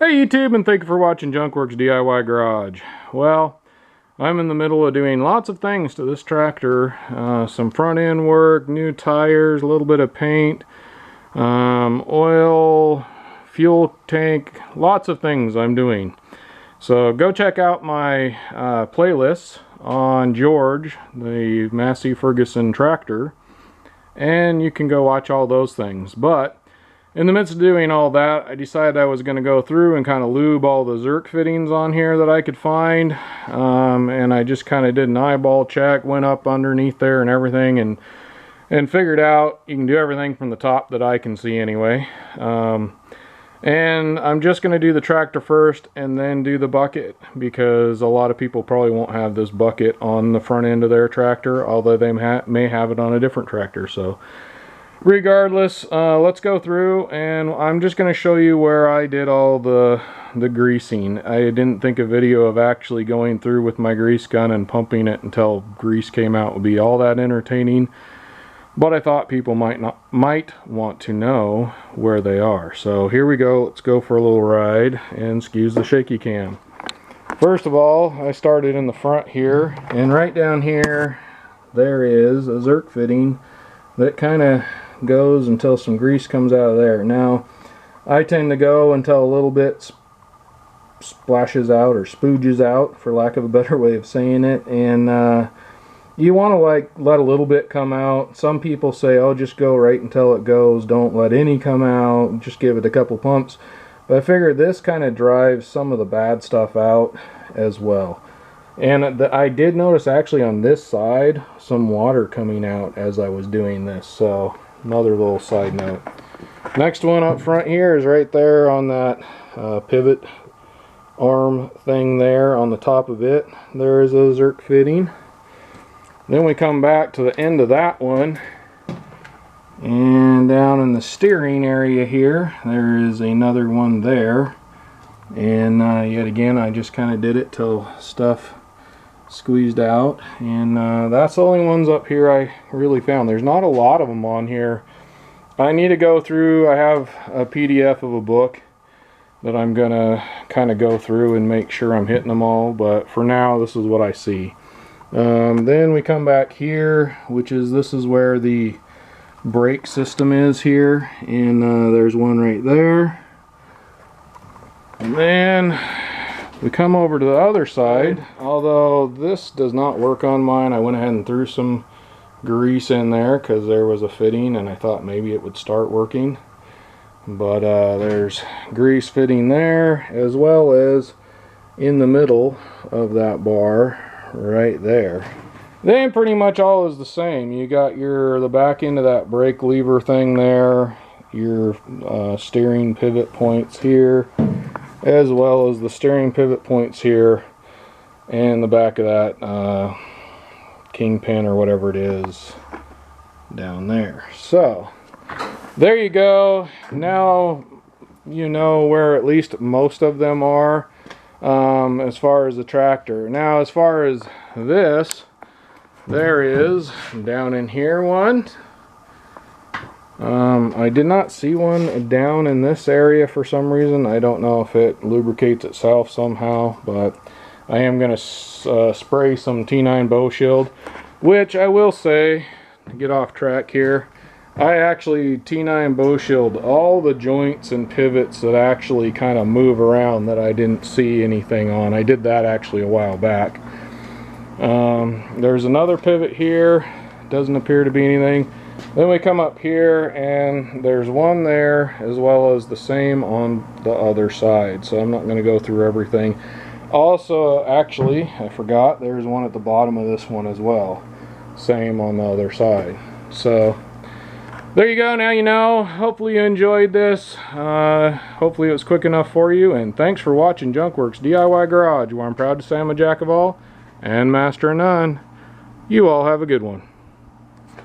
Hey YouTube, and thank you for watching Junkworks DIY Garage. Well, I'm in the middle of doing lots of things to this tractor. Some front end work, new tires, a little bit of paint, oil, fuel tank, lots of things I'm doing. So go check out my playlists on George, the Massey Ferguson tractor, and you can go watch all those things. But in the midst of doing all that, I decided I was going to go through and kind of lube all the Zerk fittings on here that I could find. And I just kind of did an eyeball check, went up underneath there and everything, and figured out you can do everything from the top that I can see anyway. And I'm just going to do the tractor first and then do the bucket, because a lot of people probably won't have this bucket on the front end of their tractor, although they may have it on a different tractor. So regardless, let's go through, and I'm just going to show you where I did all the greasing. I didn't think a video of actually going through with my grease gun and pumping it until grease came out would be all that entertaining, but I thought people might want to know where they are. So here we go. Let's go for a little ride, and excuse the shaky cam. First of all, I started in the front here, and right down here there is a Zerk fitting that kind of goes until some grease comes out of there. Now I tend to go until a little bit splashes out or spooges out, for lack of a better way of saying it, and you want to let a little bit come out. Some people say, oh, just go right until it goes, don't let any come out, just give it a couple pumps. But I figured this kind of drives some of the bad stuff out as well. And I did notice actually on this side some water coming out as I was doing this, so another little side note. Next one up front here is right there on that pivot arm thing there on the top of it. There is a Zerk fitting. Then we come back to the end of that one, and down in the steering area here there is another one there, and yet again I just kind of did it till stuff squeezed out, and that's the only ones up here I really found. There's not a lot of them on here. I need to go through. I have a PDF of a book that I'm gonna kind of go through and make sure I'm hitting them all, but for now this is what I see. Then we come back here, this is where the brake system is here, and there's one right there. And then we come over to the other side. Although this does not work on mine, I went ahead and threw some grease in there because there was a fitting and I thought maybe it would start working. But there's grease fitting there, as well as in the middle of that bar right there. Then pretty much all is the same. You got the back end of that brake lever thing there, your steering pivot points here, as well as the steering pivot points here, and the back of that kingpin or whatever it is down there. So there you go. Now you know where at least most of them are, as far as the tractor. Now as far as this, there is down in here one. I did not see one down in this area for some reason. I don't know if it lubricates itself somehow, but I am going to spray some T9 bow shield, which I will say, to get off track here, I actually T9 bow shield all the joints and pivots that actually kind of move around that I didn't see anything on. I did that actually a while back. There's another pivot here, doesn't appear to be anything. Then we come up here and there's one there, as well as the same on the other side, so I'm not going to go through everything. Also, actually, I forgot, there's one at the bottom of this one as well, same on the other side. So there you go. Now you know. Hopefully you enjoyed this. Hopefully it was quick enough for you, and thanks for watching Junkworks DIY Garage, where I'm proud to say I'm a jack of all and master of none. You all have a good one.